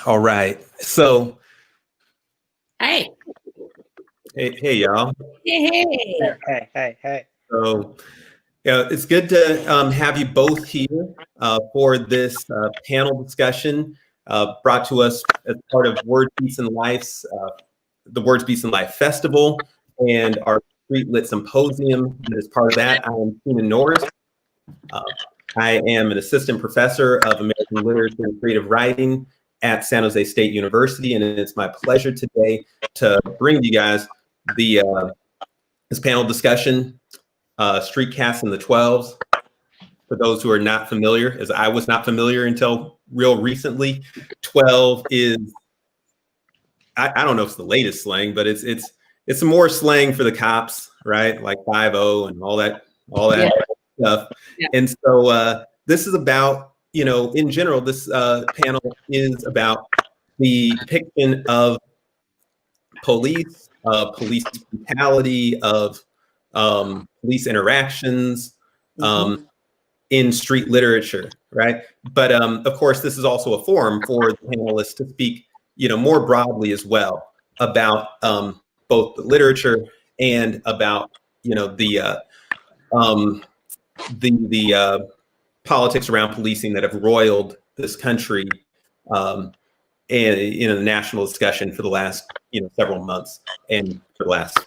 All right. So, Hey. hey, y'all. Hey. So, yeah, it's good to have you both here for this panel discussion brought to us as part of Words, Beats, and Life's the Words, Beats, and Life Festival and our Street Lit Symposium. And as part of that, I am Keenan Norris. I am an assistant professor of American Literature and Creative Writing at San Jose State University, and it's my pleasure today to bring you guys the this panel discussion, Streetcast in the 12s. For those who are not familiar, as I was not familiar until real recently, 12 is I don't know if it's the latest slang, but it's some more slang for the cops, right? Like 5-0 and all that stuff. Yeah. And so this is about, in general, this panel is about the depiction of police brutality, of police interactions in street literature, right? But of course, this is also a forum for the panelists to speak, more broadly as well about both the literature and about, the politics around policing that have roiled this country and in a national discussion for the last several months and for the last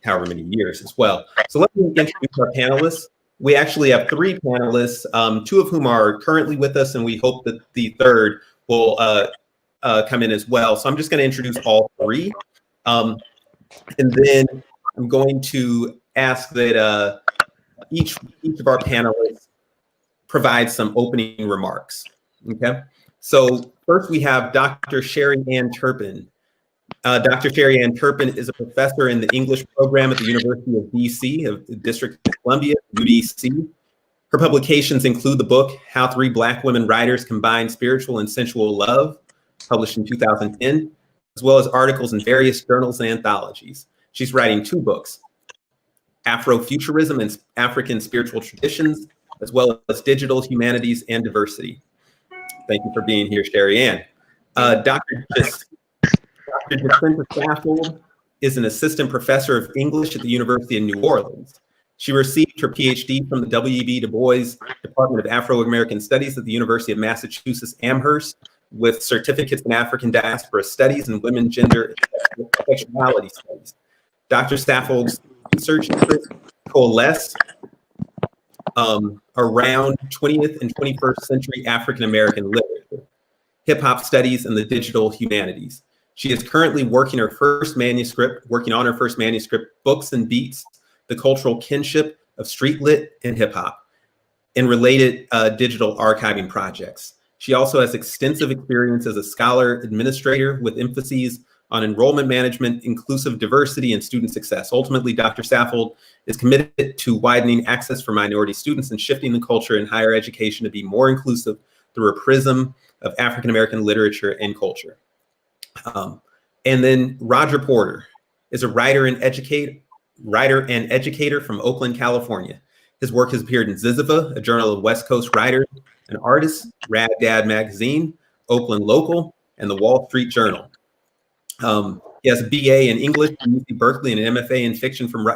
however many years as well. So let me introduce our panelists. We actually have three panelists, two of whom are currently with us, and we hope that the third will come in as well. So I'm just going to introduce all three, and then I'm going to ask that each of our panelists provide some opening remarks. Okay. So first we have Dr. Cherie Ann Turpin. Dr. Cherie Ann Turpin is a professor in the English program at the University of DC, of the District of Columbia, UDC. Her publications include the book, How Three Black Women Writers Combine Spiritual and Sensual Love, published in 2010, as well as articles in various journals and anthologies. She's writing two books, Afrofuturism and African Spiritual Traditions, as well as Digital Humanities and Diversity. Thank you for being here, Cherie Ann. Dr. Jacinta Saffold is an assistant professor of English at the University of New Orleans. She received her PhD from the W.B. Du Bois Department of Afro-American Studies at the University of Massachusetts Amherst with certificates in African Diaspora Studies and Women, Gender, and Sexuality Studies. Dr. Saffold's research interests coalesce around 20th and 21st century African-American literature, hip-hop studies, and the digital humanities. She is currently working on her first manuscript, Books and Beats, the Cultural Kinship of Street Lit and Hip-Hop, and related digital archiving projects. She also has extensive experience as a scholar administrator with emphases on enrollment management, inclusive diversity, and student success. Ultimately, Dr. Saffold is committed to widening access for minority students and shifting the culture in higher education to be more inclusive through a prism of African-American literature and culture. And then Roger Porter is a writer and educator from Oakland, California. His work has appeared in Ziziva, a journal of West Coast writers and artists, Rad Dad Magazine, Oakland Local, and the Wall Street Journal. He has a BA in English from UC Berkeley and an MFA in fiction from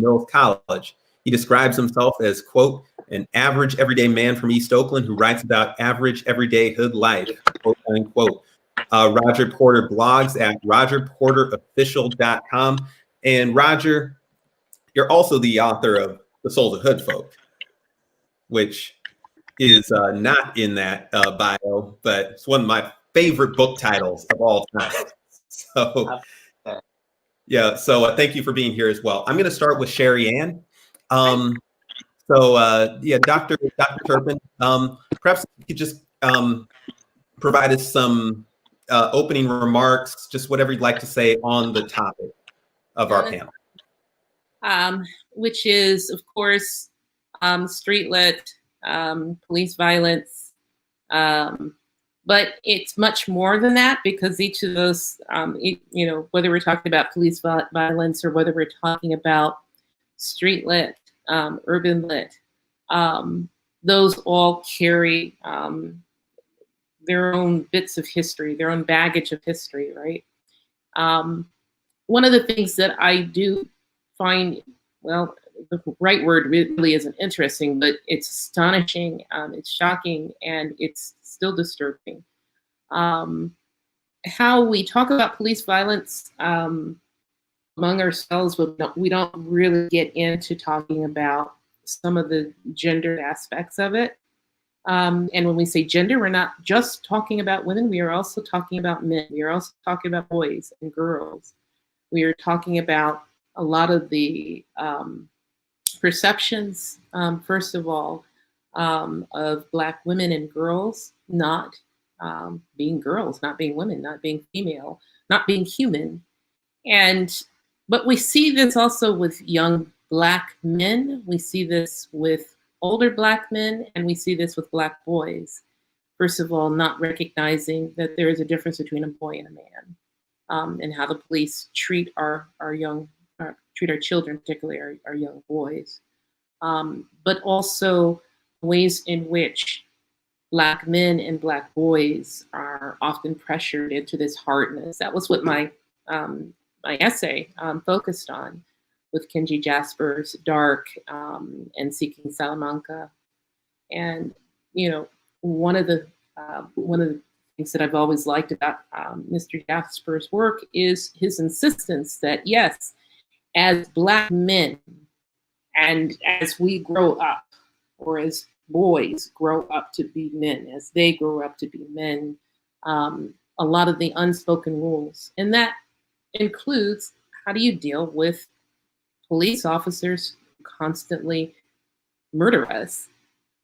Mills College. He describes himself as, quote, an average everyday man from East Oakland who writes about average everyday hood life, quote unquote. Roger Porter blogs at rogerporterofficial.com. And Roger, you're also the author of The Souls of Hood Folk, which is not in that bio, but it's one of my favorite book titles of all time. So, yeah, so thank you for being here as well. I'm going to start with Cherie Ann. Dr. Turpin, perhaps you could just provide us some opening remarks, just whatever you'd like to say on the topic of our panel. Which is, of course, street lit, police violence, but it's much more than that, because each of those, whether we're talking about police violence or whether we're talking about street lit, urban lit, those all carry their own bits of history, their own baggage of history, right? One of the things that I do find, well, the right word really isn't interesting, but it's astonishing, it's shocking, and it's still disturbing. How we talk about police violence among ourselves, but we don't really get into talking about some of the gender aspects of it. And when we say gender, we're not just talking about women, we are also talking about men. We are also talking about boys and girls. We are talking about a lot of the perceptions, first of all, of Black women and girls not being girls, not being women, not being female, not being human. But we see this also with young Black men. We see this with older Black men, and we see this with Black boys. First of all, not recognizing that there is a difference between a boy and a man, and how the police treat our children, particularly our young boys, but also ways in which Black men and Black boys are often pressured into this hardness. That was what my essay focused on, with Kenji Jasper's Dark and Seeking Salamanca. And one of the things that I've always liked about Mr. Jasper's work is his insistence that, yes, as Black men, and as we grow up, or as boys grow up to be men, as they grow up to be men, a lot of the unspoken rules. And that includes, how do you deal with police officers who constantly murder us,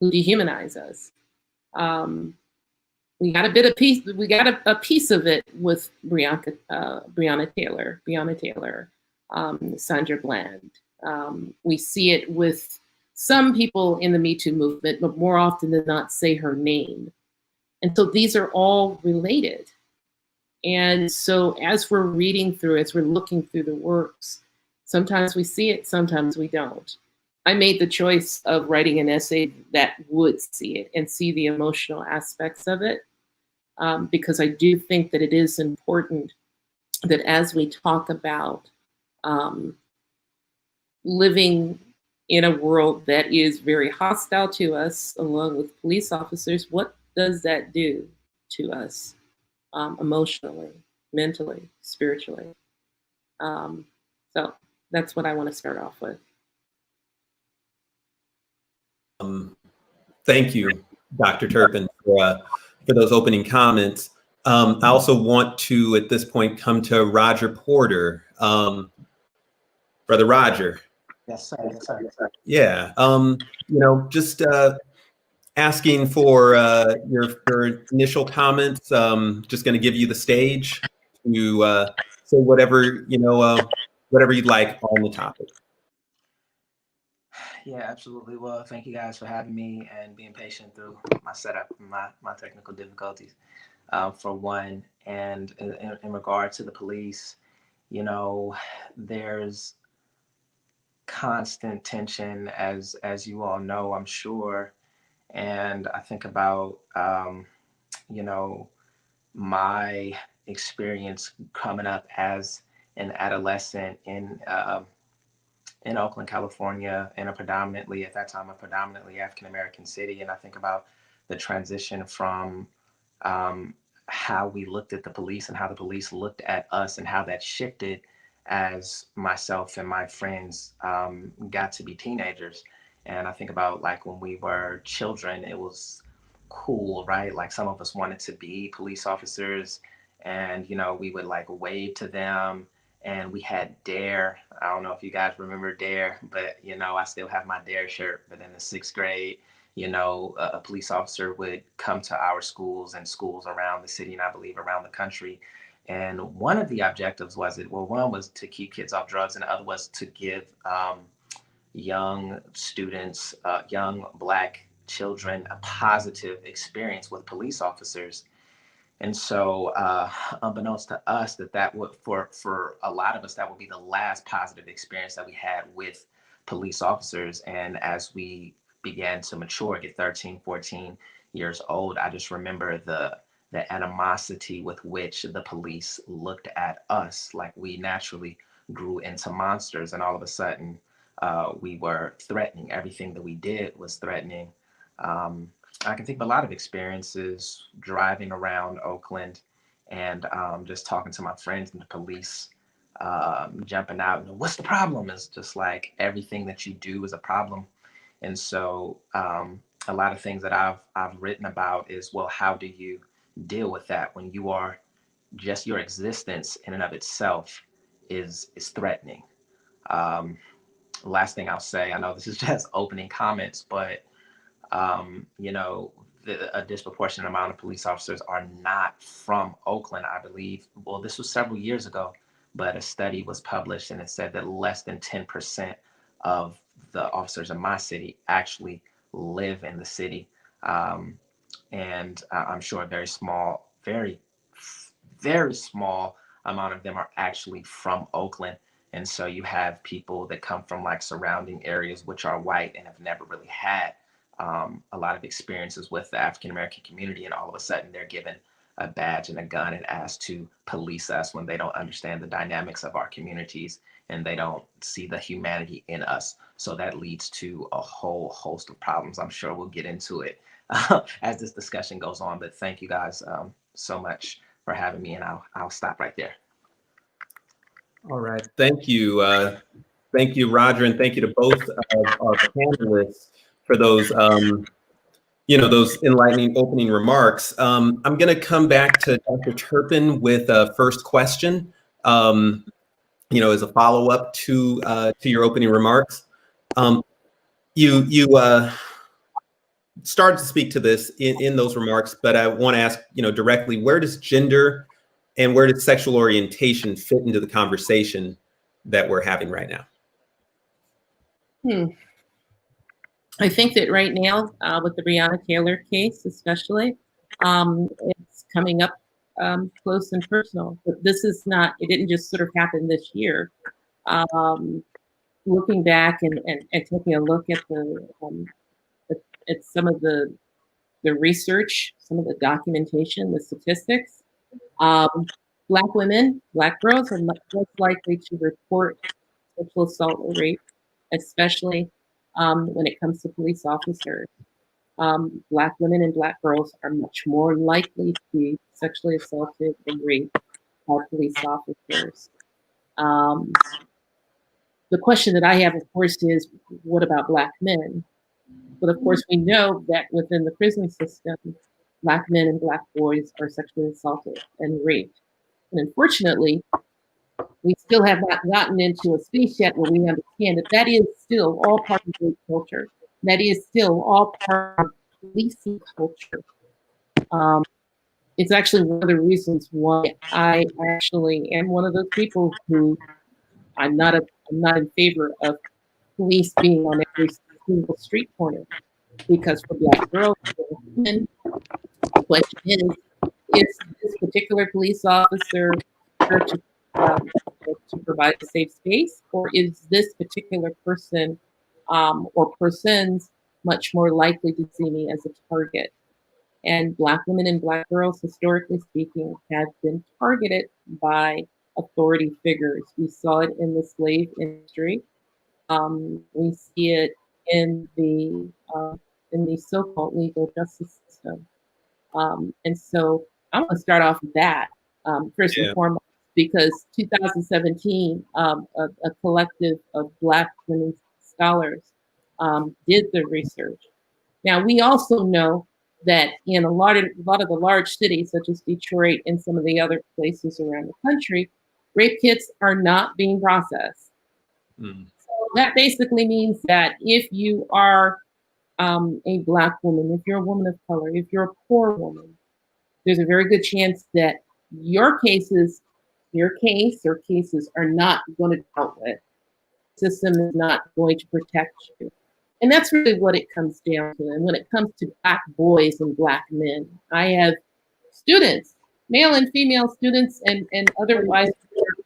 who dehumanize us? We got a piece of it with Breonna Taylor, Sandra Bland. We see it with some people in the Me Too movement, but more often than not say her name. And so these are all related. And so as we're reading through, as we're looking through the works, sometimes we see it, sometimes we don't. I made the choice of writing an essay that would see it and see the emotional aspects of it, because I do think that it is important that as we talk about living in a world that is very hostile to us, along with police officers, what does that do to us emotionally, mentally, spiritually? So that's what I want to start off with. Thank you, Dr. Turpin, for those opening comments. I also want to, at this point, come to Roger Porter. Brother Roger. Yes, sir. Yes, sir. Yes, sir. Yeah. Just asking for your initial comments. Just going to give you the stage to say whatever whatever you'd like on the topic. Yeah, absolutely. Well, thank you guys for having me and being patient through my setup, my technical difficulties, for one. And in regard to the police, there's constant tension, as you all know, I'm sure. And I think about my experience coming up as an adolescent in Oakland, California, in at that time a predominantly African-American city. And I think about the transition from how we looked at the police and how the police looked at us, and how that shifted as myself and my friends got to be teenagers. And I think about, like, when we were children, it was cool, right? Like, some of us wanted to be police officers, and we would like wave to them. And we had Dare. I don't know if you guys remember Dare, but I still have my Dare shirt. But in the 6th grade, a police officer would come to our schools and schools around the city, and I believe around the country. And one of the objectives one was to keep kids off drugs, and the other was to give young students, young Black children, a positive experience with police officers. And so, unbeknownst to us, that would, for a lot of us, that would be the last positive experience that we had with police officers. And as we began to mature, get 13, 14 years old, I just remember the the animosity with which the police looked at us, like we naturally grew into monsters, and all of a sudden we were threatening. Everything that we did was threatening. I can think of a lot of experiences driving around Oakland and just talking to my friends and the police, jumping out. And what's the problem? It's just like everything that you do is a problem. And so a lot of things that I've written about is, well, how do you deal with that when you are just your existence in and of itself is threatening? Last thing I'll say, I know this is just opening comments, but you know, a disproportionate amount of police officers are not from Oakland, I believe. Well, this was several years ago, but a study was published and it said that less than 10% of the officers in my city actually live in the city. And I'm sure a very small, very small amount of them are actually from Oakland. And so you have people that come from like surrounding areas, which are white and have never really had a lot of experiences with the African-American community. And all of a sudden they're given a badge and a gun and asked to police us when they don't understand the dynamics of our communities and they don't see the humanity in us. So that leads to a whole host of problems. I'm sure we'll get into it as this discussion goes on, but thank you guys so much for having me, and I'll stop right there. All right, thank you, Roger, and thank you to both of our panelists for those, you know, those enlightening opening remarks. I'm going to come back to Dr. Turpin with a first question, you know, as a follow-up to your opening remarks. You started to speak to this in those remarks, but I want to ask, you know, directly, where does gender and where does sexual orientation fit into the conversation that we're having right now? I think that right now, with the Breonna Taylor case, especially, it's coming up close and personal. But this is not, it didn't just sort of happen this year. Looking back and taking a look at at some of the research, some of the documentation, the statistics, Black women, Black girls are much less likely to report sexual assault or rape, especially when it comes to police officers. Black women and Black girls are much more likely to be sexually assaulted and raped by police officers. The question that I have, of course, is what about Black men? But of course, we know that within the prison system, Black men and Black boys are sexually assaulted and raped. And unfortunately, we still have not gotten into a space yet where we understand that that is still all part of rape culture. That is still all part of policing culture. It's actually one of the reasons why I actually am one of those people who I'm not in favor of police being on every single street corner, because for Black girls and women, the question is this particular police officer there to provide a safe space, or is this particular person or persons much more likely to see me as a target? And Black women and Black girls, historically speaking, have been targeted by authority figures. We saw it in the slave industry. We see it in the so-called legal justice system. And so I'm going to start off with that first and foremost, because 2017, a collective of Black women scholars did the research. Now, we also know that in a lot of the large cities, such as Detroit and some of the other places around the country, rape kits are not being processed. So that basically means that if you are a Black woman, if you're a woman of color, if you're a poor woman, there's a very good chance that your case or cases are not going to be dealt with. The system is not going to protect you. And that's really what it comes down to. And when it comes to Black boys and Black men, I have students, male and female students, and otherwise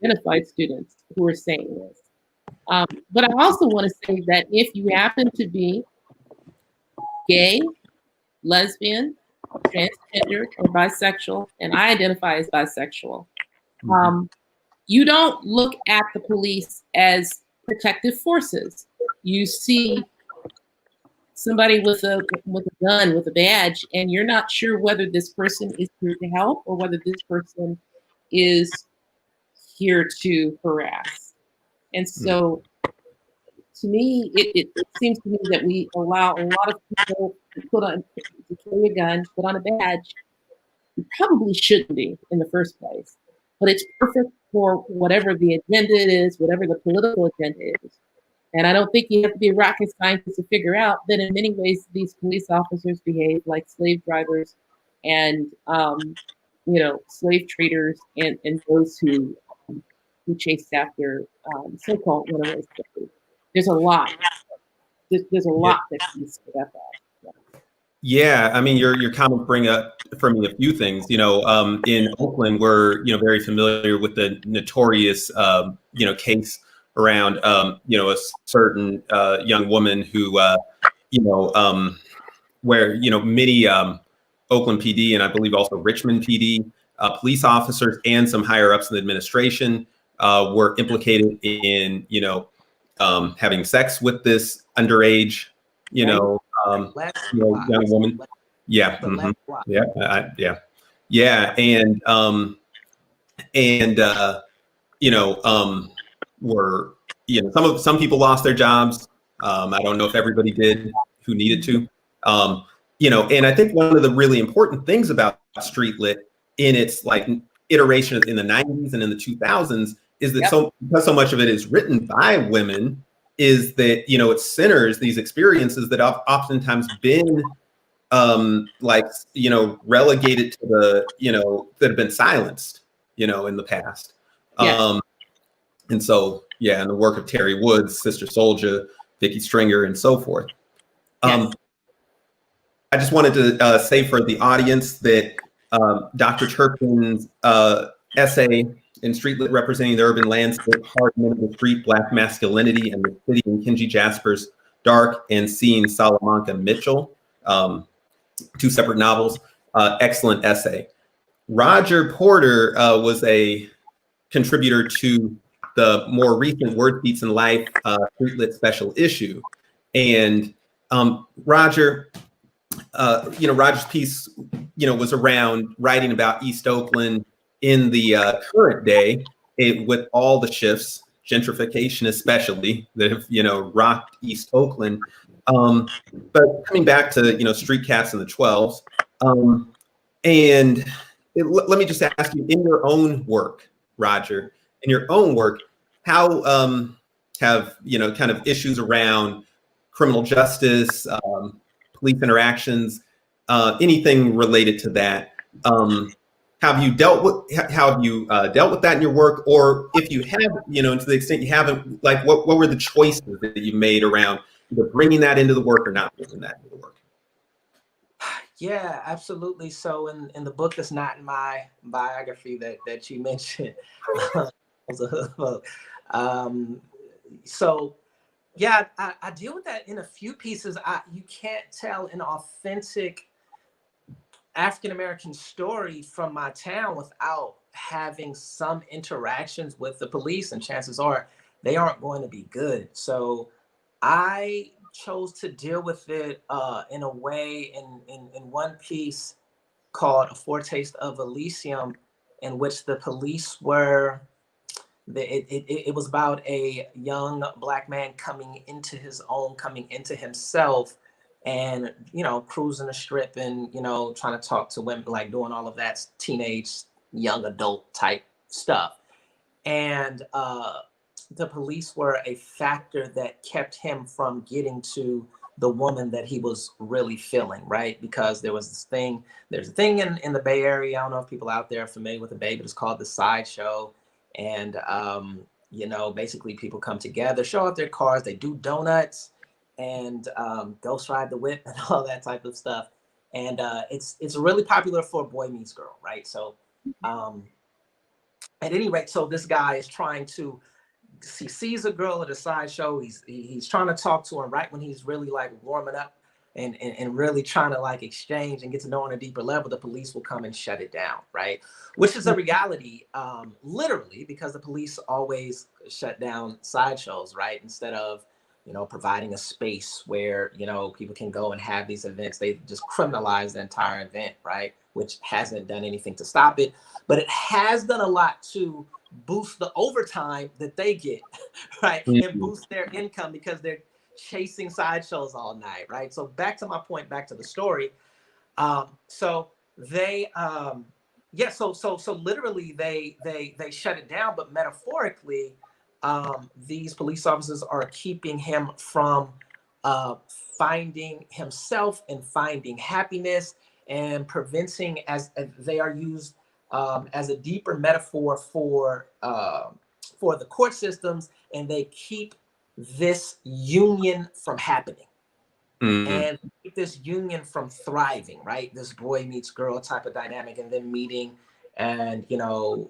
identified students who are saying this. But I also want to say that if you happen to be gay, lesbian, transgender or bisexual, and I identify as bisexual, you don't look at the police as protective forces. You see somebody with a gun, with a badge, and you're not sure whether this person is here to help or whether this person is here to harass. And so, to me, it seems to me that we allow a lot of people to carry a gun, put on a badge. You probably shouldn't be in the first place, but it's perfect for whatever the agenda is, whatever the political agenda is. And I don't think you have to be a rocket scientist to figure out that in many ways these police officers behave like slave drivers and slave traders and those who chased after so-called runaway slaves. There's a lot. There's a lot that needs to about that. Yeah, I mean, your comments bring up for me a few things. In Oakland, we're very familiar with the notorious case around a certain young woman who where many Oakland PD and I believe also Richmond PD police officers and some higher ups in the administration were implicated in having sex with this underage young woman. Yeah. Yeah. Were some people lost their jobs. I don't know if everybody did who needed to. And I think one of the really important things about street lit in its iteration in the 90s and in the 2000s is that because so much of it is written by women, is that it centers these experiences that have oftentimes been relegated to the that have been silenced in the past. And so, and the work of Terry Woods, Sister Souljah, Vicky Stringer, and so forth. I just wanted to say for the audience that Dr. Turpin's essay in Street Lit Representing the Urban Landscape, Hard Men of the Street, Black Masculinity and the City, and Kenji Jasper's Dark and Seeing Salamanca Mitchell, two separate novels, excellent essay. Roger Porter was a contributor to the more recent Word Beats in Life Street Lit special issue. And Roger's piece, was around writing about East Oakland in the current day, with all the shifts, gentrification especially, that have, rocked East Oakland. But coming back to, Street Cats in the 12s, let me just ask you, in your own work, Roger, in your own work, how have, kind of issues around criminal justice, police interactions, anything related to that, have you dealt with that in your work? Or if you have, to the extent you haven't, what were the choices that you made around either bringing that into the work or not bringing that into the work? Yeah, absolutely. So in the book that's not in my biography that you mentioned, I deal with that in a few pieces. You can't tell an authentic African-American story from my town without having some interactions with the police, and chances are they aren't going to be good. So I chose to deal with it in a way in one piece called A Foretaste of Elysium, in which the police were, it was about a young Black man coming into himself, and cruising the strip and trying to talk to women, doing all of that teenage young adult type stuff. And the police were a factor that kept him from getting to the woman that he was really feeling, right? Because there's a thing in the Bay Area, I don't know if people out there are familiar with the Bay, but it's called the Sideshow. And basically people come together, show off their cars, they do donuts, and ghost ride the whip and all that type of stuff. And it's really popular for Boy Meets Girl, right? So at any rate, so this guy is trying to, he sees a girl at a sideshow, he's trying to talk to her right when he's really warming up, and really trying to like exchange and get to know on a deeper level, the police will come and shut it down, right? Which is a reality, literally, because the police always shut down sideshows, right? Instead of, you know, providing a space where, you know, people can go and have these events, they just criminalize the entire event, right? Which hasn't done anything to stop it, but it has done a lot to boost the overtime that they get, right? And boost their income because they're chasing sideshows all night, right? So back to my point, back to the story. So they, so literally they shut it down, but metaphorically, these police officers are keeping him from finding himself and finding happiness, and preventing, as they are used as a deeper metaphor for the court systems, and they keep this union from happening. And keep this union from thriving, right? This boy meets girl type of dynamic, and then meeting and, you know,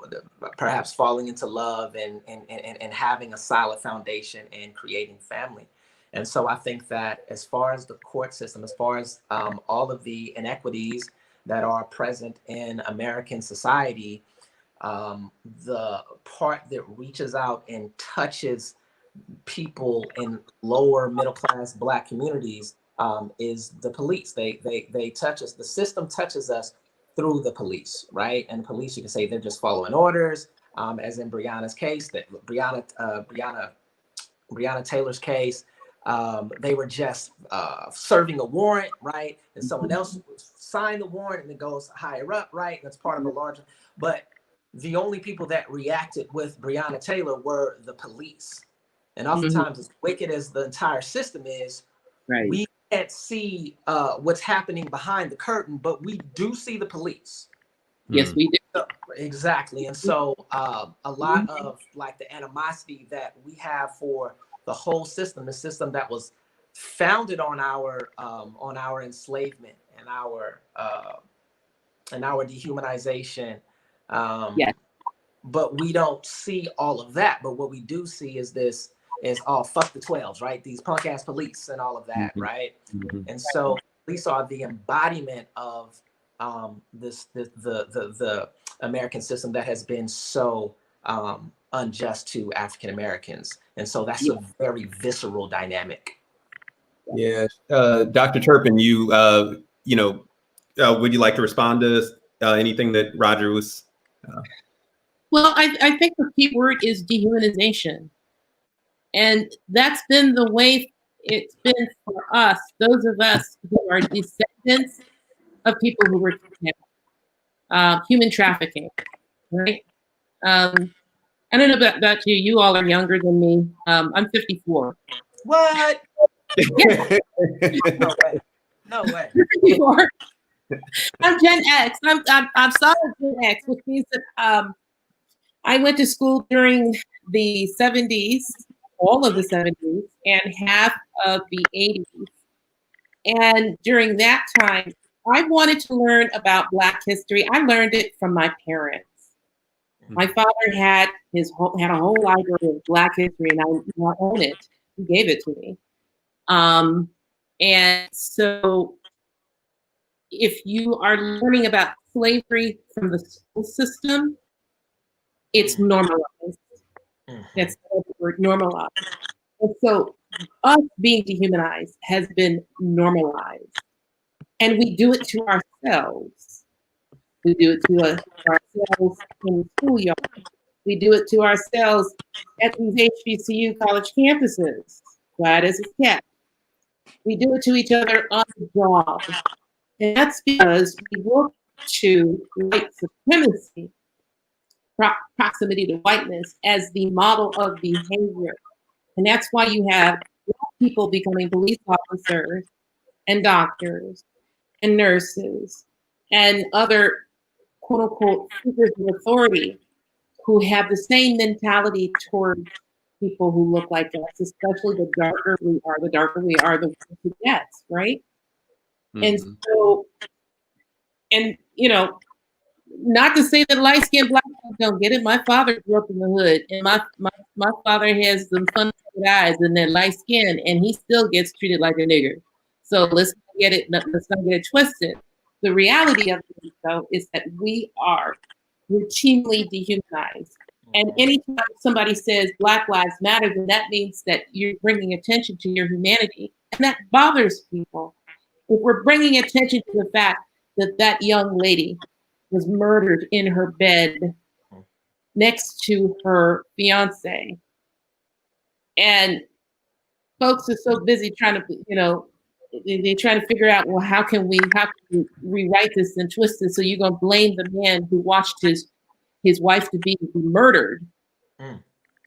perhaps falling into love and having a solid foundation and creating family. And so I think that as far as the court system, as far as all of the inequities that are present in American society, the part that reaches out and touches people in lower middle class Black communities is the police. They touch us. The system touches us through the police, right? And the police, you can say they're just following orders, as in Breonna's case, that Breonna Taylor's case. They were just serving a warrant, right? And someone else signed the warrant, and it goes higher up, right? That's part of a larger. But the only people that reacted with Breonna Taylor were the police. And oftentimes, as wicked as the entire system is, Right. we can't see what's happening behind the curtain, but we do see the police. Yes, we do. So, exactly. And so a lot of like the animosity that we have for the whole system, the system that was founded on our enslavement and our dehumanization. Yes. But we don't see all of that. But what we do see is this is fuck the 12s, right? These punk ass police and all of that, right? And so police are the embodiment of the American system that has been so unjust to African Americans. And so that's a very visceral dynamic. Yeah, Dr. Turpin, you would you like to respond to anything that Roger was? Well, I think the key word is dehumanization. And that's been the way it's been for us, those of us who are descendants of people who were kidnapped, human trafficking, right? I don't know about you. You all are younger than me. I'm 54. What? Yeah. No way. You are. I'm Gen X. I'm solid Gen X, which means that I went to school during the 70s, all of the 70s, and half of the 80s. And during that time, I wanted to learn about Black history. I learned it from my parents. My father had a whole library of Black history, and I own it. He gave it to me. And so if you are learning about slavery from the school system, it's normalized. That's the word, normalized. And so us being dehumanized has been normalized. And we do it to ourselves. We do it to ourselves in the schoolyard. We do it to ourselves at these HBCU college campuses. Glad as it's kept. We do it to each other on the job. And that's because we look to white supremacy, proximity to whiteness, as the model of behavior. And that's why you have Black people becoming police officers and doctors and nurses and other quote unquote figures of authority who have the same mentality towards people who look like us, especially the darker we are, the worse it gets, right? And so, and you know, not to say that light-skinned Black people don't get it. My father grew up in the hood, and my father has some fun eyes and that light skin, and he still gets treated like a nigger. So let's get it. Let's not get it twisted. The reality of it, though, is that we are routinely dehumanized. And anytime somebody says Black Lives Matter, then that means that you're bringing attention to your humanity, and that bothers people. If we're bringing attention to the fact that that young lady was murdered in her bed next to her fiance, and folks are so busy trying to, they're trying to figure out, well, how can we rewrite this and twist it? So you're gonna blame the man who watched his wife to be murdered.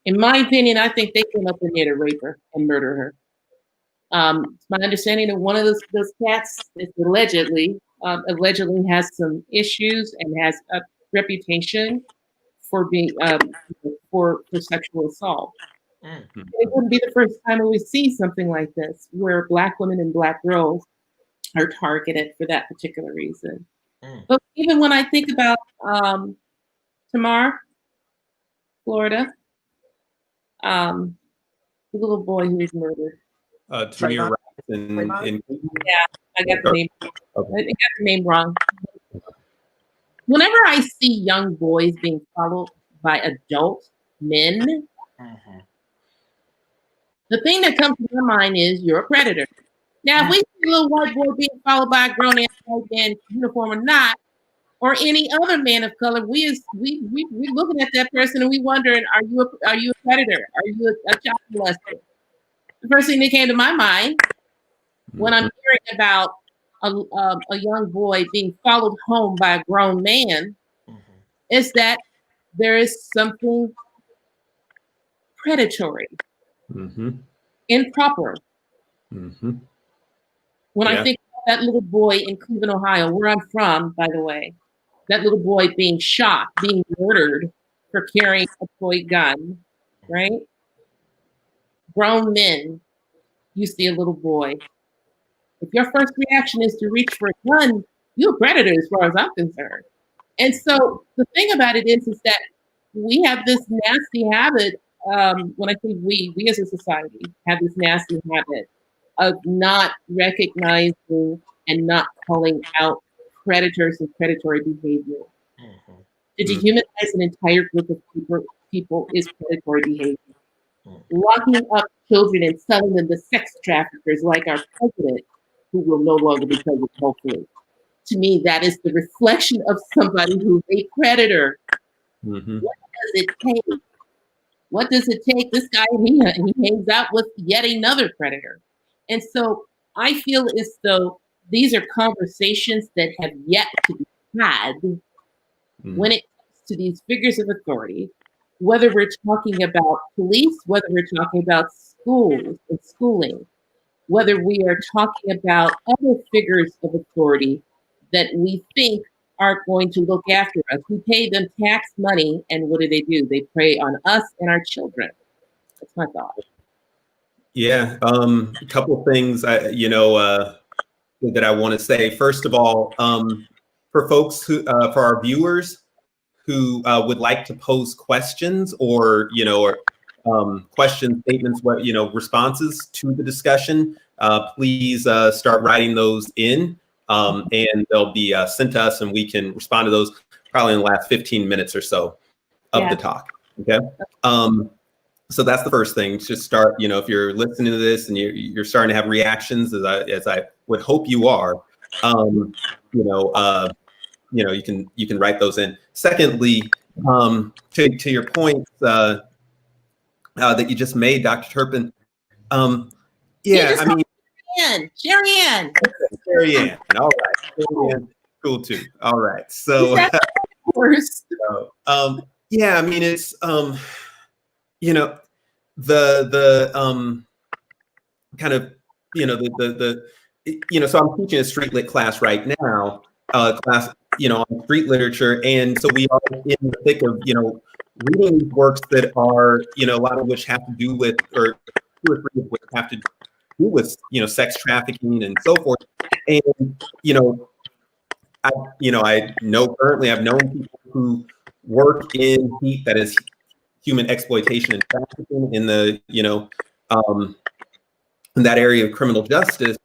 In my opinion, I think they came up in there to rape her and murder her. It's my understanding that one of those cats is allegedly has some issues and has a reputation for being for sexual assault. It wouldn't be the first time we see something like this, where Black women and Black girls are targeted for that particular reason. But even when I think about Tamar, Florida, the little boy who was murdered. Tamir in Yeah, I got the name. I got the name wrong. Whenever I see young boys being followed by adult men, the thing that comes to my mind is you're a predator. Now, if we see a little white boy being followed by a grown ass white man, uniform or not, or any other man of color, we looking at that person and we wondering, are you a predator? Are you a child molester? The first thing that came to my mind when I'm hearing about a young boy being followed home by a grown man is that there is something predatory, improper. When I think about that little boy in Cleveland, Ohio, where I'm from, by the way, that little boy being shot, being murdered for carrying a toy gun, right? Grown men, you see a little boy. If your first reaction is to reach for a gun, you're a predator as far as I'm concerned. And so the thing about it is that we have this nasty habit, when I say we as a society have this nasty habit of not recognizing and not calling out predators and predatory behavior. To dehumanize an entire group of people is predatory behavior. Locking up children and selling them to sex traffickers like our president, who will no longer be president, hopefully. To me, that is the reflection of somebody who's a predator. What does it take? What does it take? This guy, he hangs out with yet another predator. And so I feel as though these are conversations that have yet to be had when it comes to these figures of authority, whether we're talking about police, whether we're talking about schools and schooling, whether we are talking about other figures of authority that we think are going to look after us. We pay them tax money, and what do? They prey on us and our children. That's my thought. Yeah, a couple of things that I want to say. First of all, for folks who, for our viewers who would like to pose questions or questions, statements, responses to the discussion, please start writing those in, and they'll be sent to us, and we can respond to those probably in the last 15 minutes or so of the talk. Okay. So that's the first thing. Just start, if you're listening to this and you're starting to have reactions, as I would hope you are, you can write those in. Secondly, to your point that you just made, Dr. Turpin, Cherie Ann. Cherie Ann. All right. Cherie Ann, cool too. All right. So, it's the kind of so I'm teaching a street lit class right now, on street literature, and so we are in the thick of reading these works that are a lot of which have to do with, or 2 or 3 of which have to do with sex trafficking and so forth, and I know currently I've known people who work in heat that is human exploitation and trafficking in the in that area of criminal justice,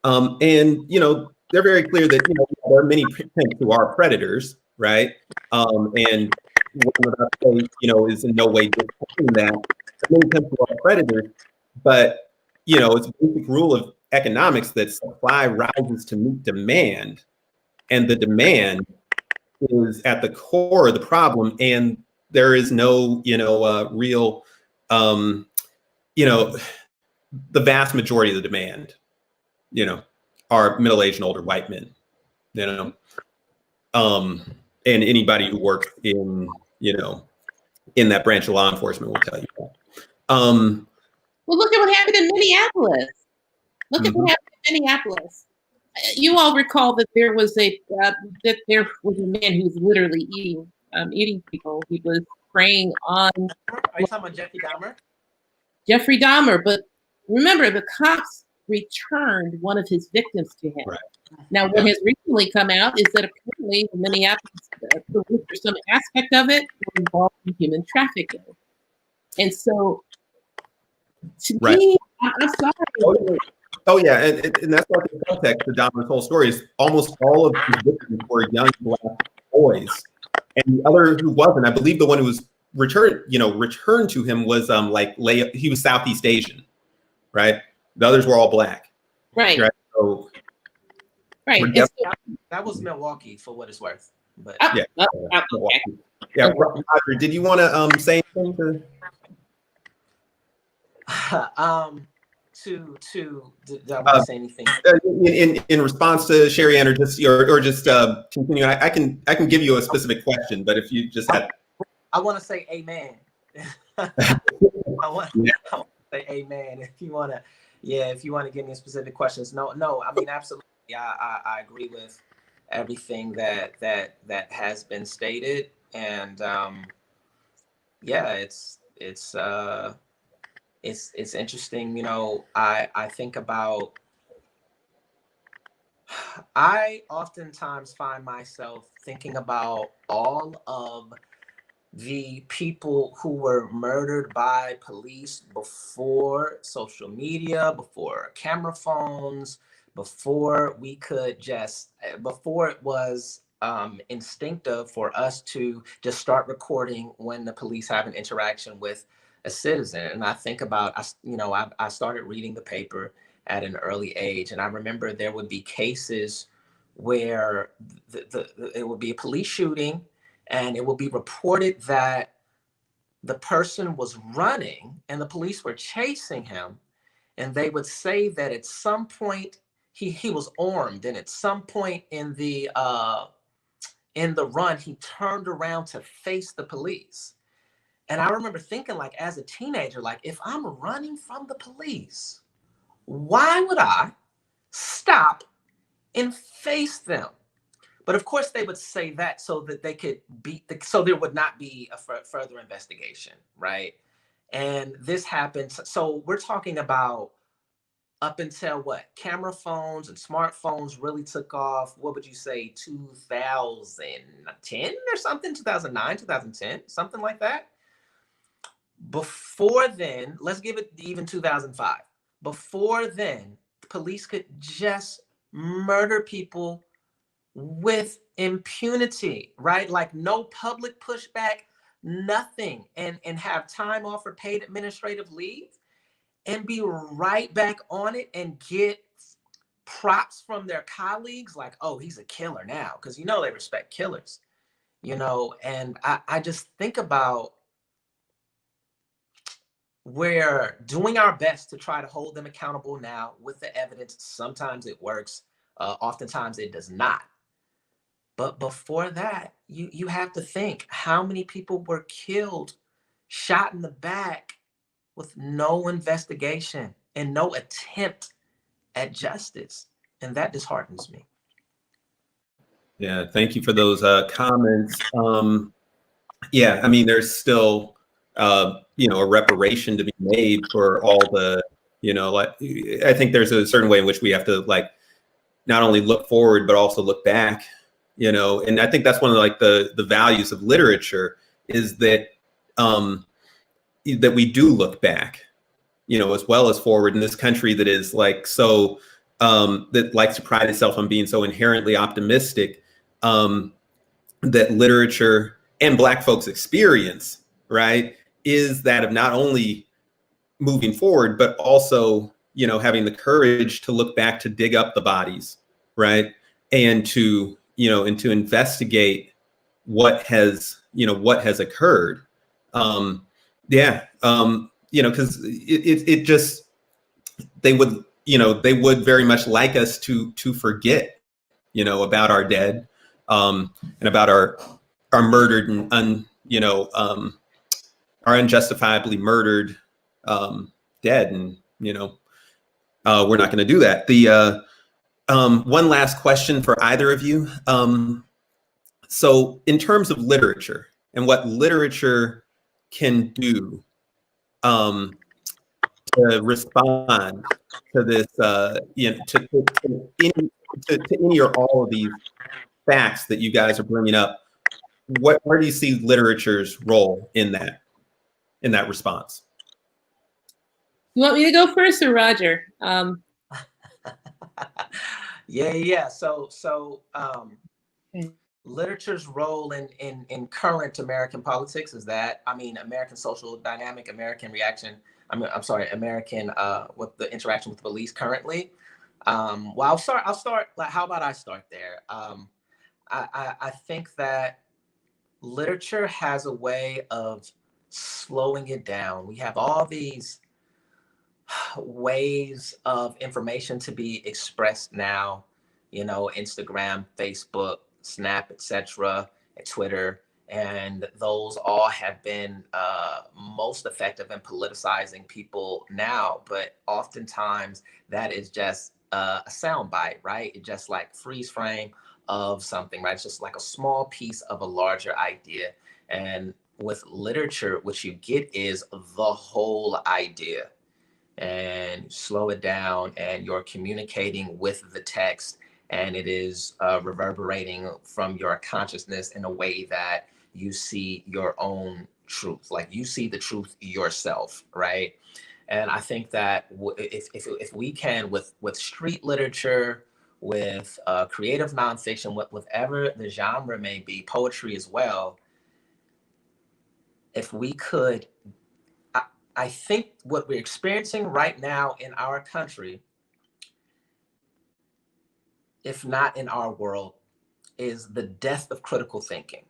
And, they're very clear that, there are many pimps who are predators, right? And one of the state, is in no way disputing that. Many pimps who are predators, but, it's a basic rule of economics that supply rises to meet demand, and the demand is at the core of the problem, and there is no, real, the vast majority of the demand, are middle-aged and older white men, and anybody who works in, in that branch of law enforcement will tell you that. Well, look at what happened in Minneapolis. Look at what happened in Minneapolis. You all recall that there was a man who was literally eating people. He was preying on. Are you talking about Jeffrey Dahmer? Jeffrey Dahmer, but remember, the cops returned one of his victims to him. Right. Now, what has recently come out is that apparently the Minneapolis police, or some aspect of it, were involved in human trafficking. And so, to me, I'm sorry. Oh yeah, and that's like the context of Dahmer's whole story is almost all of his victims were young black boys, and the other who wasn't, I believe the one who was returned to him was he was Southeast Asian, right? The others were all black, right? So, right. That was Milwaukee, for what it's worth. But okay. Yeah, Roger, did you want to say anything? Did I want to say anything? In response to Cherie Ann, or just continue. I can give you a specific question, but if you just had, I want to say amen. I want to say amen. If you want to give me specific questions, no. I mean, absolutely. I agree with everything that has been stated, and it's interesting. I think about. I oftentimes find myself thinking about all of the people who were murdered by police before social media, before camera phones, before it was instinctive for us to just start recording when the police have an interaction with a citizen. And I think about, I started reading the paper at an early age, and I remember there would be cases where it would be a police shooting, and it will be reported that the person was running and the police were chasing him. And they would say that at some point he was armed, and at some point in the run, he turned around to face the police. And I remember thinking, like, as a teenager, like, if I'm running from the police, why would I stop and face them? But of course, they would say that so that they could so there would not be a further investigation, right? And this happens. So we're talking about up until what? Camera phones and smartphones really took off. What would you say, 2010 or something? 2009, 2010, something like that. Before then, let's give it even 2005. Before then, police could just murder people with impunity, right? Like no public pushback, nothing, and have time off or paid administrative leave and be right back on it and get props from their colleagues like, oh, he's a killer now, because they respect killers, and I just think about we're doing our best to try to hold them accountable now with the evidence. Sometimes it works, oftentimes it does not. But before that, you have to think how many people were killed, shot in the back with no investigation and no attempt at justice. And that disheartens me. Yeah, thank you for those comments. Yeah, I mean, there's still, a reparation to be made for all the, I think there's a certain way in which we have to not only look forward, but also look back, and I think that's one of the values of literature is that, that we do look back, as well as forward in this country that is so that likes to pride itself on being so inherently optimistic, that literature and Black folks experience, right, is that of not only moving forward, but also, you know, having the courage to look back, to dig up the bodies, right, and to, you know, and to investigate what has occurred. You know, because it just, they would very much like us to forget, you know, about our dead, and about our murdered and our unjustifiably murdered dead, and you know, we're not going to do that. The one last question for either of you. So in terms of literature and what literature can do to respond to this, you know, to any or all of these facts that you guys are bringing up, where do you see literature's role in that response? You want me to go first or Roger? Yeah. So literature's role in current American politics is that, I mean, American social dynamic, American reaction. American with the interaction with police currently. Well, I'll start. Like, how about I start there? I think that literature has a way of slowing it down. We have all these ways of information to be expressed now, you know, Instagram, Facebook, Snap, etc., and Twitter, and those all have been most effective in politicizing people now. But oftentimes that is just a soundbite, right? It just like freeze frame of something, right? It's just like a small piece of a larger idea. And with literature, what you get is the whole idea, and slow it down, and you're communicating with the text, and it is reverberating from your consciousness in a way that you see your own truth, like you see the truth yourself, right? And I think that if we can, with street literature, with creative nonfiction, whatever the genre may be, poetry as well, if we could, I think what we're experiencing right now in our country, if not in our world, is the death of critical thinking.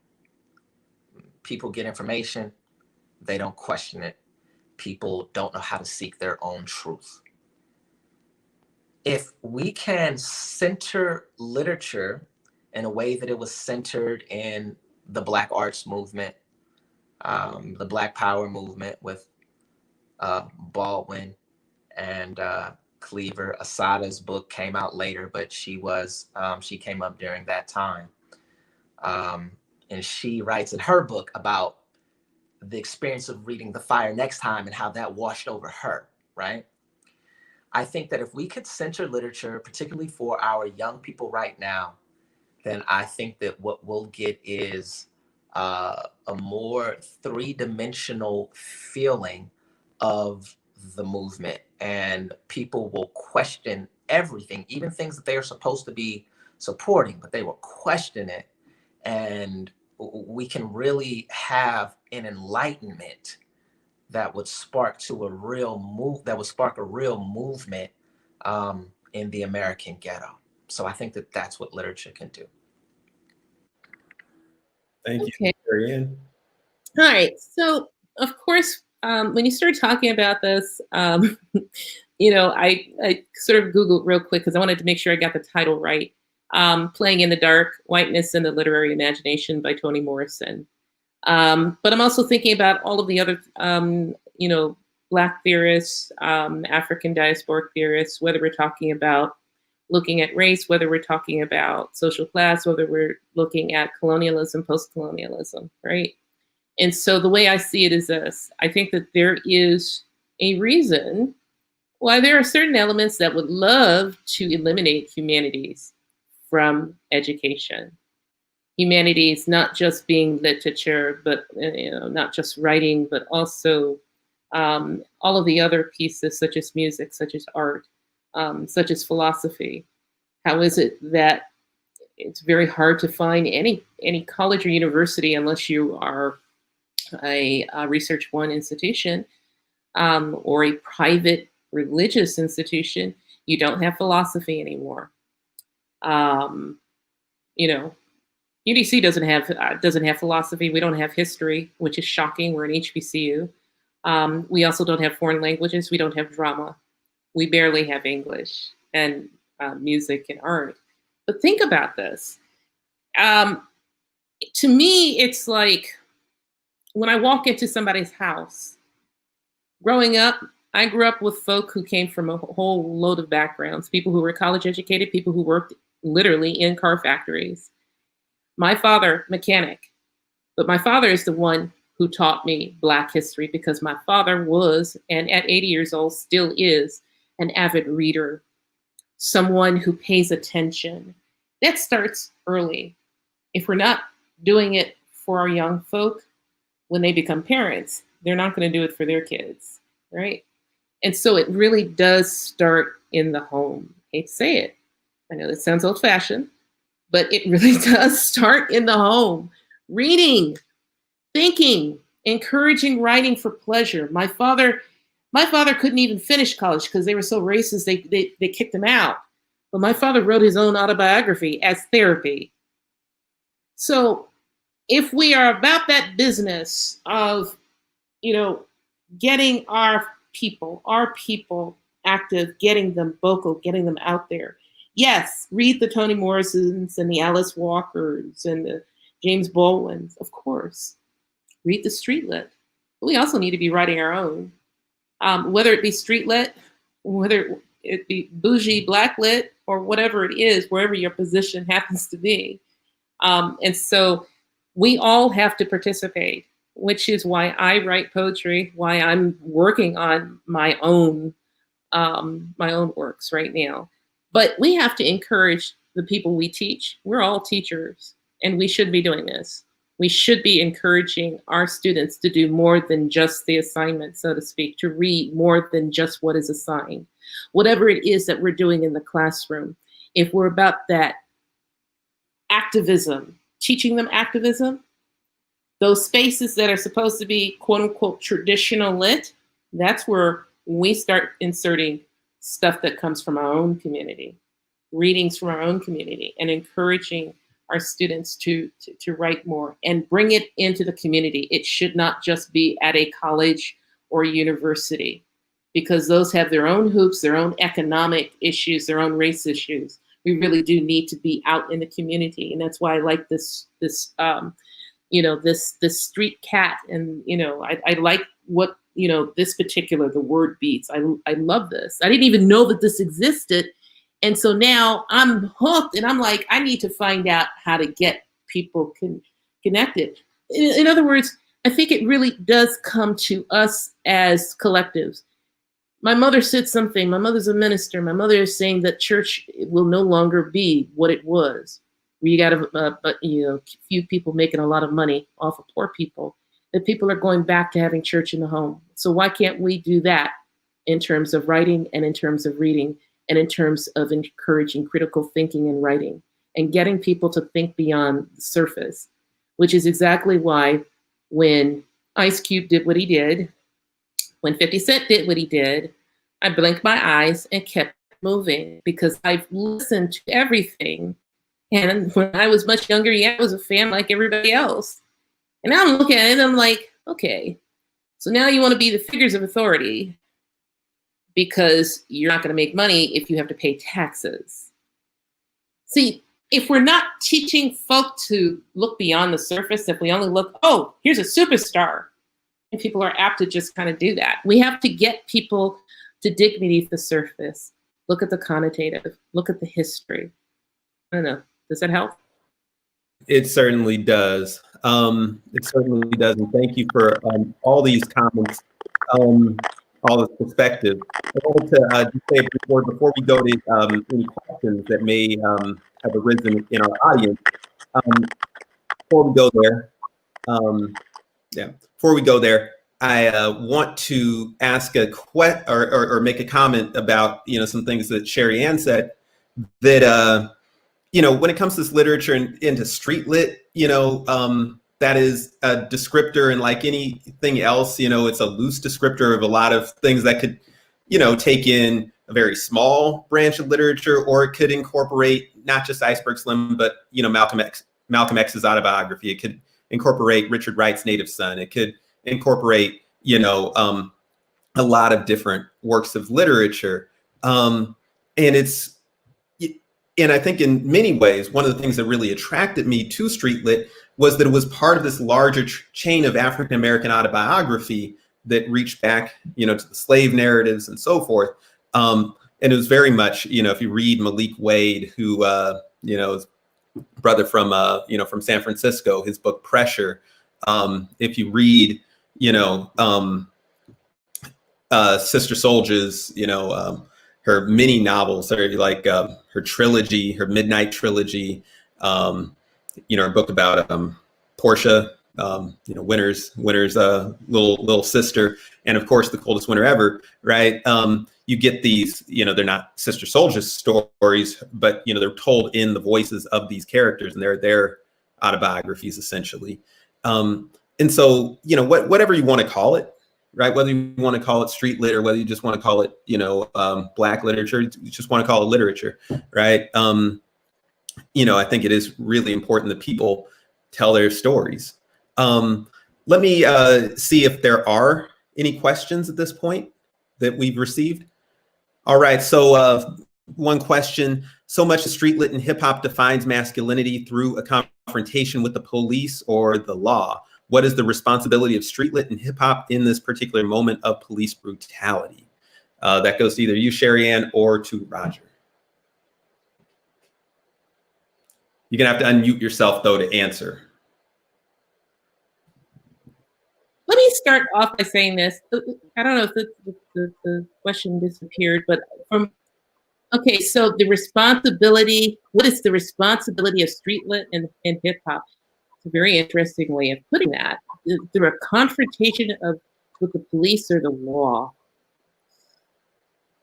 People get information, they don't question it. People don't know how to seek their own truth. If we can center literature in a way that it was centered in the Black arts movement, the Black Power movement with Baldwin and Cleaver. Asada's book came out later, but she came up during that time. And she writes in her book about the experience of reading The Fire Next Time and how that washed over her, right? I think that if we could center literature, particularly for our young people right now, then I think that what we'll get is a more three-dimensional feeling of the movement, and people will question everything, even things that they are supposed to be supporting, but they will question it. And we can really have an enlightenment that would spark a real movement in the American ghetto. So I think that that's what literature can do. Thank you, Cherie Ann. All right. So, of course, when you started talking about this, you know, I sort of Googled real quick because I wanted to make sure I got the title right. Playing in the Dark, Whiteness and the Literary Imagination by Toni Morrison. But I'm also thinking about all of the other, you know, Black theorists, African diasporic theorists, whether we're talking about looking at race, whether we're talking about social class, whether we're looking at colonialism, post-colonialism, right? And so the way I see it is this. I think that there is a reason why there are certain elements that would love to eliminate humanities from education. Humanities not just being literature, but you know, not just writing, but also all of the other pieces such as music, such as art. such as philosophy? How is it that it's very hard to find any college or university, unless you are a Research One institution or a private religious institution? You don't have philosophy anymore. You know, UDC doesn't have philosophy. We don't have history, which is shocking. We're an HBCU. We also don't have foreign languages. We don't have drama. We barely have English and music and art. But think about this. To me, it's like when I walk into somebody's house. Growing up, I grew up with folk who came from a whole load of backgrounds, people who were college educated, people who worked literally in car factories. My father, mechanic, but my father is the one who taught me Black history, because my father was, and at 80 years old still is, an avid reader, someone who pays attention. That starts early. If we're not doing it for our young folk, when they become parents, they're not going to do it for their kids, right? And so it really does start in the home. I hate to say it. I know that sounds old-fashioned, but it really does start in the home. Reading, thinking, encouraging writing for pleasure. My father couldn't even finish college because they were so racist, they kicked him out. But my father wrote his own autobiography as therapy. So if we are about that business of, getting our people active, getting them vocal, getting them out there. Yes, read the Toni Morrisons and the Alice Walkers and the James Baldwins, of course. Read the street lit. But we also need to be writing our own. Whether it be street lit, whether it be bougie Black lit, or whatever it is, wherever your position happens to be. And so we all have to participate, which is why I write poetry, why I'm working on my own works right now. But we have to encourage the people we teach. We're all teachers, and we should be doing this. We should be encouraging our students to do more than just the assignment, so to speak, to read more than just what is assigned. Whatever it is that we're doing in the classroom, if we're about that activism, teaching them activism, those spaces that are supposed to be quote unquote traditional lit, that's where we start inserting stuff that comes from our own community, readings from our own community, and encouraging our students to write more and bring it into the community. It should not just be at a college or university, because those have their own hoops, their own economic issues, their own race issues. We really do need to be out in the community. And that's why I like this street cat. And, I like what, this particular, the word beats. I love this. I didn't even know that this existed. And so now I'm hooked, and I'm like, I need to find out how to get people connected. In other words, I think it really does come to us as collectives. My mother said something. My mother's a minister. My mother is saying that church will no longer be what it was. Where you got a few people making a lot of money off of poor people. That people are going back to having church in the home. So why can't we do that in terms of writing and in terms of reading and in terms of encouraging critical thinking and writing and getting people to think beyond the surface, which is exactly why when Ice Cube did what he did, when 50 Cent did what he did, I blinked my eyes and kept moving, because I've listened to everything. And when I was much younger, I was a fan like everybody else. And now I'm looking at it and I'm like, okay, so now you want to be the figures of authority because you're not going to make money if you have to pay taxes. See, if we're not teaching folk to look beyond the surface, if we only look, oh, here's a superstar, and people are apt to just kind of do that. We have to get people to dig beneath the surface, look at the connotative, look at the history. I don't know. Does that help? It certainly does. It certainly does. And thank you for all these comments, all this perspective. I wanted to just say a brief word before we go to any questions that may have arisen in our audience. Before we go there, want to ask or make a comment about, some things that Cherie Ann said, that, when it comes to this literature and into street lit, that is a descriptor, and like anything else, it's a loose descriptor of a lot of things that could, take in a very small branch of literature, or it could incorporate not just Iceberg Slim, but, Malcolm X's autobiography. It could incorporate Richard Wright's Native Son. It could incorporate, a lot of different works of literature. And I think in many ways, one of the things that really attracted me to street lit was that it was part of this larger chain of African-American autobiography that reached back, to the slave narratives and so forth. And it was very much, if you read Malik Wade, who, is brother from San Francisco, his book Pressure. If you read, Sister Souljah's, her mini novels, or like her trilogy, her Midnight trilogy, her book about Portia, Winter's little sister, and of course The Coldest Winter Ever, right? You get these, they're not Sister Souljah's stories, but they're told in the voices of these characters, and they're their autobiographies essentially. And so, whatever you want to call it, right? Whether you want to call it street lit, or whether you just want to call it, Black literature, you just want to call it literature, right? I think it is really important that people tell their stories. Let me see if there are any questions at this point that we've received. All right, so one question: so much of street lit and hip hop defines masculinity through a confrontation with the police or the law. What is the responsibility of street lit and hip hop in this particular moment of police brutality? That goes to either you, Cherie Ann, or to Roger. You're gonna have to unmute yourself though to answer. Let me start off by saying this. I don't know if the question disappeared, but so the responsibility, what is the responsibility of street lit and hip hop? It's a very interesting way of putting that. Through a confrontation with the police or the law.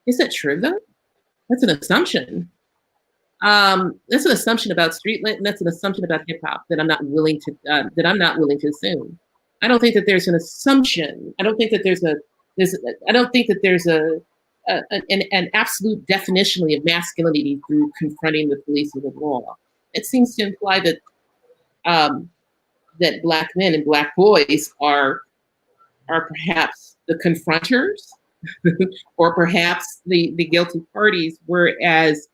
Is that true though? That's an assumption. That's an assumption about street lit, and that's an assumption about hip hop that I'm not willing to assume. I don't think that there's an assumption. I don't think that there's an absolute definitionally of masculinity through confronting the police or the law. It seems to imply that that Black men and Black boys are perhaps the confronters or perhaps the guilty parties, whereas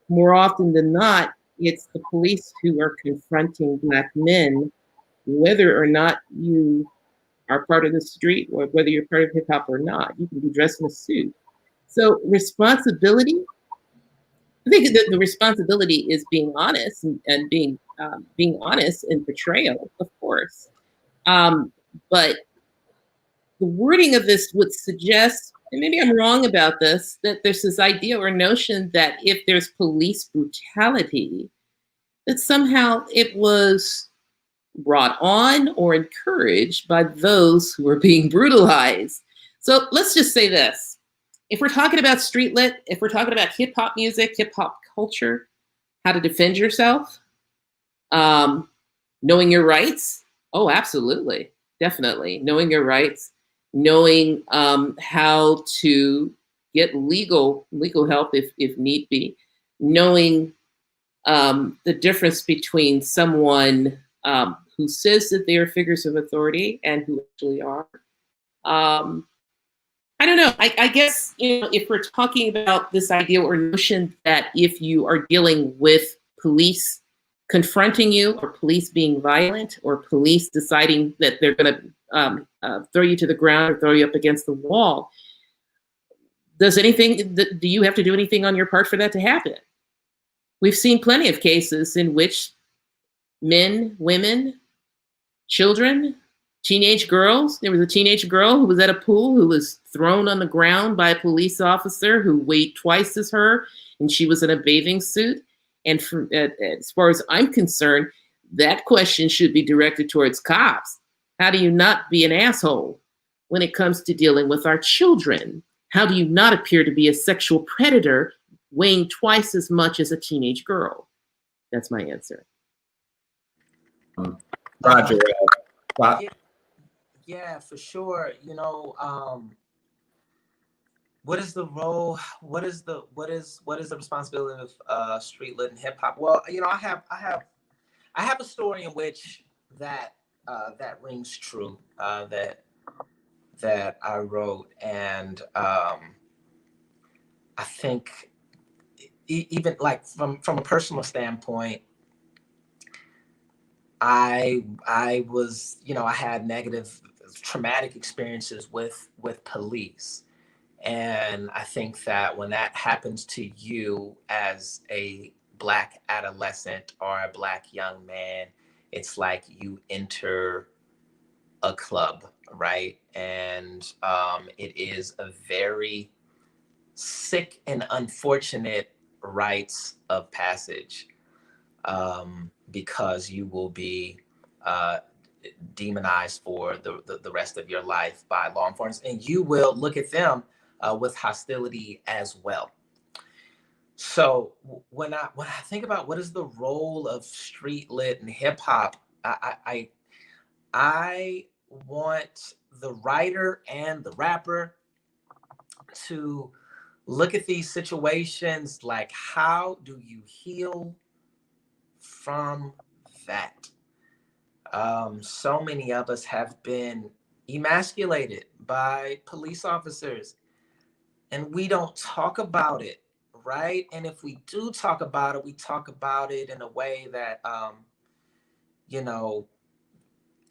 more often than not, it's the police who are confronting Black men, whether or not you are part of the street or whether you're part of hip hop or not. You can be dressed in a suit. So responsibility, I think that the responsibility is being honest and being honest in portrayal, of course. But the wording of this would suggest, and maybe I'm wrong about this, that there's this idea or notion that if there's police brutality, that somehow it was brought on or encouraged by those who are being brutalized. So let's just say this. If we're talking about street lit, if we're talking about hip hop music, hip hop culture, how to defend yourself, knowing your rights. Oh, absolutely. Definitely. Knowing your rights, knowing how to get legal help if need be, knowing the difference between someone who says that they are figures of authority and who actually are. I don't know. I guess, if we're talking about this idea or notion that if you are dealing with police confronting you, or police being violent, or police deciding that they're going to throw you to the ground or throw you up against the wall, do you have to do anything on your part for that to happen? We've seen plenty of cases in which men, women, children, teenage girls. There was a teenage girl who was at a pool who was thrown on the ground by a police officer who weighed twice as her, and she was in a bathing suit. And as far as I'm concerned, that question should be directed towards cops. How do you not be an asshole when it comes to dealing with our children? How do you not appear to be a sexual predator weighing twice as much as a teenage girl? That's my answer. Roger. Yeah, for sure. You know, what is the role? What is the responsibility of street lit and hip hop? Well, you know, I have a story in which that rings true, that I wrote, and I think even like from a personal standpoint, I was, you know, I had negative traumatic experiences with police. And I think that when that happens to you as a Black adolescent or a Black young man, it's like you enter a club, right? And it is a very sick and unfortunate rites of passage, because you will be demonized for the rest of your life by law enforcement, and you will look at them with hostility as well. So when I think about what is the role of street lit and hip hop, I want the writer and the rapper to look at these situations like, how do you heal from that? So many of us have been emasculated by police officers, and we don't talk about it, right? And if we do talk about it, we talk about it in a way that, you know,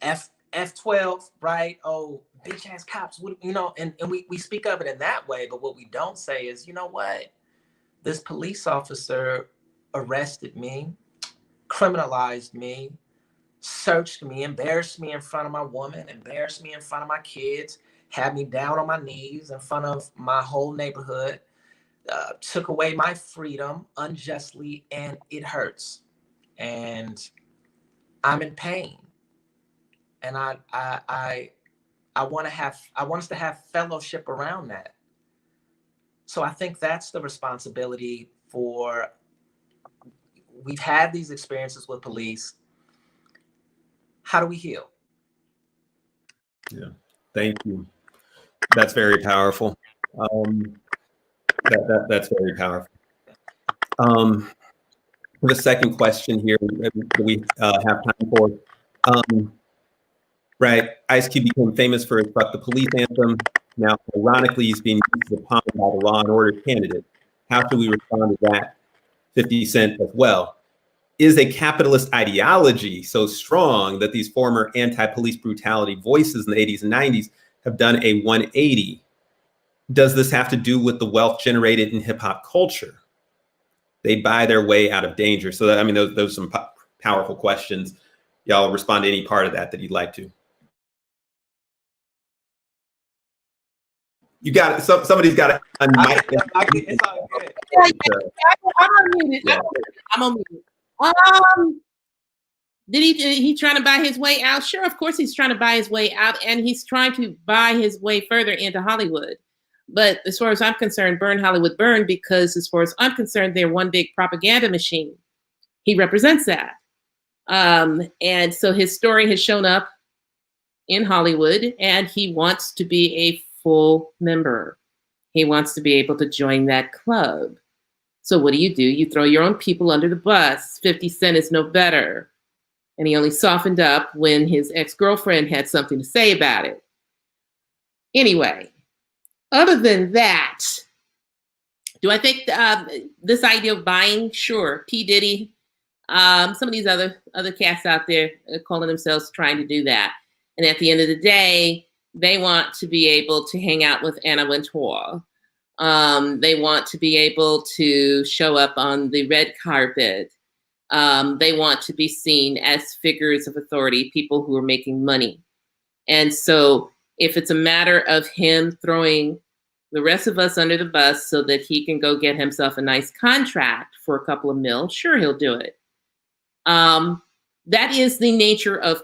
F12, right? Oh, bitch ass cops, you know, and we speak of it in that way. But what we don't say is, you know what? This police officer arrested me, criminalized me, searched me, embarrassed me in front of my woman, embarrassed me in front of my kids, had me down on my knees in front of my whole neighborhood, took away my freedom unjustly, and it hurts. And I'm in pain. And I want us to have fellowship around that. So I think that's the responsibility for, we've had these experiences with police. How do we heal? Yeah, thank you. That's very powerful. That's very powerful. The second question here we have time for. Right, Ice Cube became famous for his "Fuck the Police" anthem. Now, ironically, he's being used as a pawn by the Law and Order candidate. How should we respond to that? 50 Cent as well. Is a capitalist ideology so strong that these former anti-police brutality voices in the 80s and 90s have done a 180? Does this have to do with the wealth generated in hip hop culture? They buy their way out of danger. So, that, I mean, those are some powerful questions. Y'all respond to any part of that you'd like to. You got it. Somebody's got to unmic. It's all good. I'm unmuted. Yeah. I'm unmuted. Did he trying to buy his way out? Sure, of course he's trying to buy his way out, and he's trying to buy his way further into Hollywood. But as far as I'm concerned, burn Hollywood, burn, because as far as I'm concerned, they're one big propaganda machine. He represents that. And so his story has shown up in Hollywood, and he wants to be a full member. He wants to be able to join that club. So what do? You throw your own people under the bus. 50 Cent is no better. And he only softened up when his ex-girlfriend had something to say about it. Anyway, other than that, do I think this idea of buying? Sure. P. Diddy, some of these other cats out there calling themselves trying to do that. And at the end of the day, they want to be able to hang out with Anna Wintour. They want to be able to show up on the red carpet. They want to be seen as figures of authority, people who are making money. And so if it's a matter of him throwing the rest of us under the bus so that he can go get himself a nice contract for a couple of mil, sure, he'll do it. That is the nature of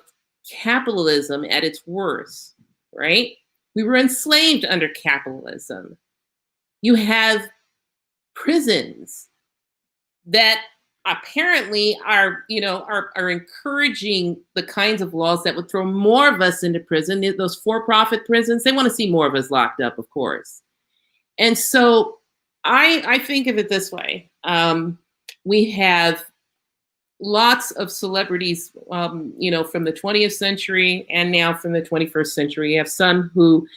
capitalism at its worst, right? We were enslaved under capitalism. You have prisons that apparently are, you know, are encouraging the kinds of laws that would throw more of us into prison. Those for-profit prisons, they want to see more of us locked up, of course. And so I think of it this way. We have lots of celebrities, you know, from the 20th century and now from the 21st century. You have some who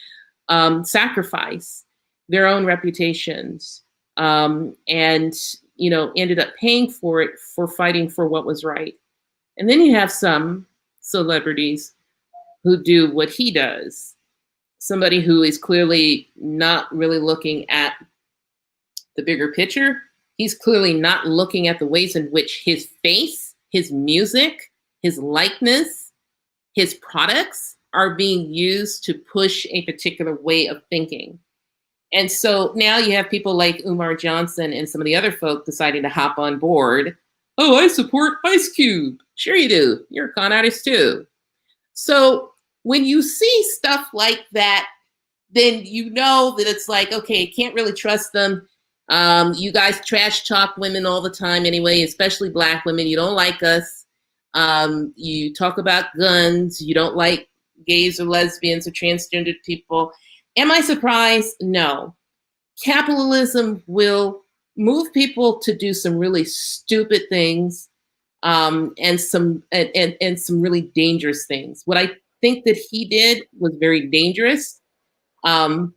sacrifice their own reputations and, you know, ended up paying for it for fighting for what was right. And then you have some celebrities who do what he does. Somebody who is clearly not really looking at the bigger picture. He's clearly not looking at the ways in which his face, his music, his likeness, his products are being used to push a particular way of thinking. And so now you have people like Umar Johnson and some of the other folk deciding to hop on board. Oh, I support Ice Cube. Sure you do. You're a con artist too. So when you see stuff like that, then you know that it's like, okay, can't really trust them. You guys trash talk women all the time anyway, especially Black women. You don't like us. You talk about guns. You don't like gays or lesbians or transgendered people. Am I surprised? No. Capitalism will move people to do some really stupid things and some really dangerous things. What I think that he did was very dangerous. For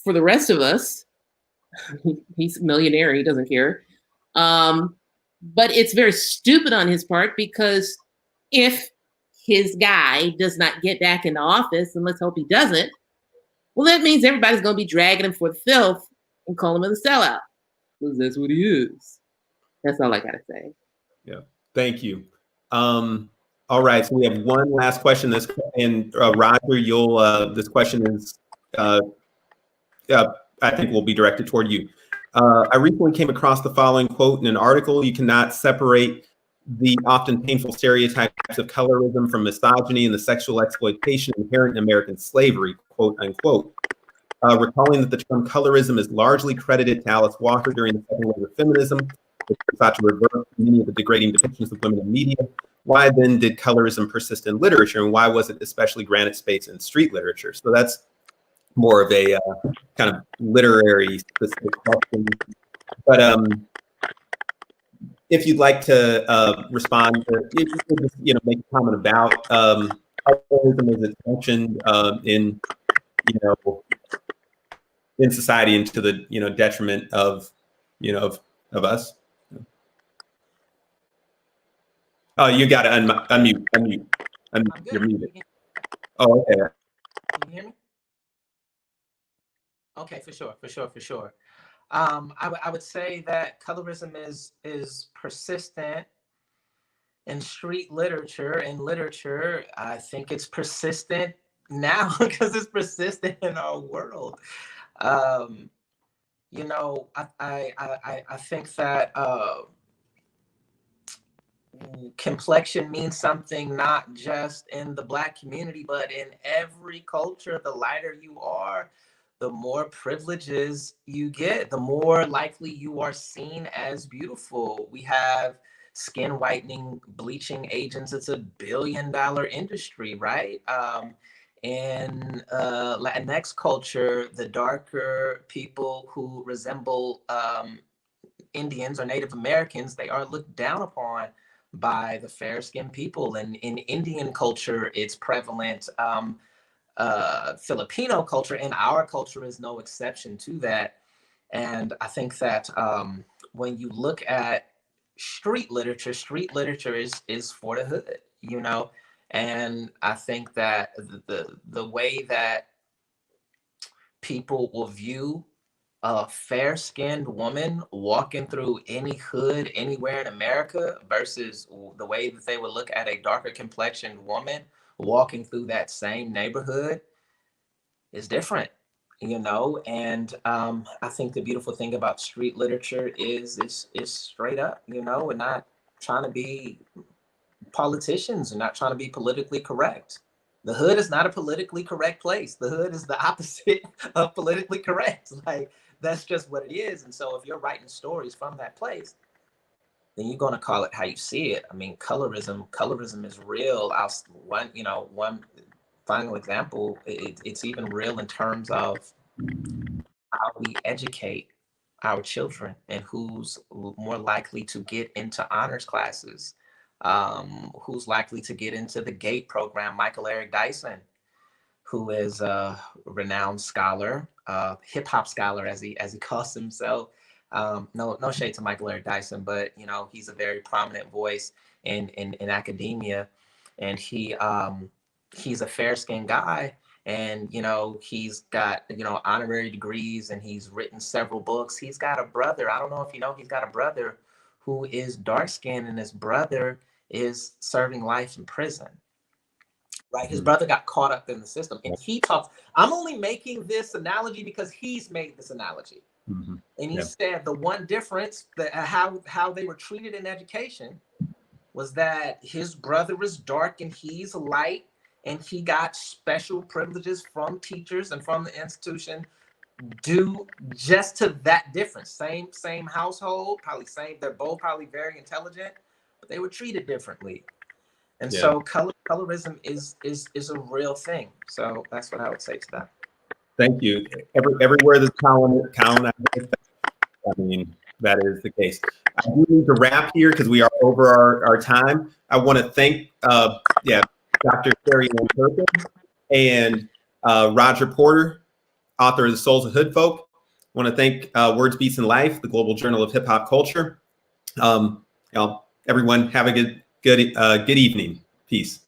the rest of us, he's a millionaire, he doesn't care. But it's very stupid on his part, because if his guy does not get back into office, and let's hope he doesn't, well, that means everybody's going to be dragging him for the filth and calling him a sellout, because that's what he is. That's all I got to say. Yeah, thank you. All right, so we have one last question. And Roger, you'll this question is, I think, will be directed toward you. I recently came across the following quote in an article: "You cannot separate the often painful stereotypes of colorism from misogyny and the sexual exploitation inherent in American slavery," quote unquote. Recalling that the term colorism is largely credited to Alice Walker during the second wave of feminism, which sought to reverse many of the degrading depictions of women in media, why then did colorism persist in literature, and why was it especially granted space in street literature? So that's more of a kind of literary specific question. But if you'd like to respond, if you could just, make a comment about colorism as it's functioned in, in society, and to the, detriment of, of us. Oh, you got to unmute. You're muted. Oh, okay. Can you hear me? Okay, for sure. I would say that colorism is persistent in street literature. In literature, I think it's persistent now because it's persistent in our world. I think that complexion means something not just in the Black community, but in every culture. The lighter you are, the more privileges you get, the more likely you are seen as beautiful. We have skin whitening, bleaching agents. It's $1 billion industry, right? In Latinx culture, the darker people who resemble Indians or Native Americans, they are looked down upon by the fair-skinned people. And in Indian culture, it's prevalent. Filipino culture, and our culture is no exception to that. And I think that when you look at street literature is for the hood, and I think that the way that people will view a fair-skinned woman walking through any hood anywhere in America versus the way that they would look at a darker complexioned woman walking through that same neighborhood is different, and I think the beautiful thing about street literature is it's straight up, we're not trying to be politicians and not trying to be politically correct. The hood is not a politically correct place. The hood is the opposite of politically correct. Like, that's just what it is. And so if you're writing stories from that place, then you're going to call it how you see it. I mean, colorism is real. One final example, it's even real in terms of how we educate our children and who's more likely to get into honors classes, who's likely to get into the GATE program. Michael Eric Dyson, who is a renowned scholar, hip hop scholar as he calls himself. No shade to Michael Eric Dyson, but he's a very prominent voice in academia, and he's a fair-skinned guy, and he's got honorary degrees, and he's written several books. He's got a brother. I don't know if he's got a brother who is dark-skinned, and his brother is serving life in prison. Right, his brother got caught up in the system, and he talks. I'm only making this analogy because he's made this analogy, and he said the one difference that how they were treated in education was that his brother is dark and he's light, and he got special privileges from teachers and from the institution due just to that difference. Same household, probably same. They're both probably very intelligent, but they were treated differently. And so colorism is a real thing. So that's what I would say to that. Thank you. Everywhere there's column, I mean, that is the case. I do need to wrap here because we are over our time. I want to thank Dr. Cherie Ann Turpin and Roger Porter, author of The Souls of Hood Folk. I want to thank Words, Beats, and Life, the global journal of hip hop culture. Everyone, have a good evening. Peace.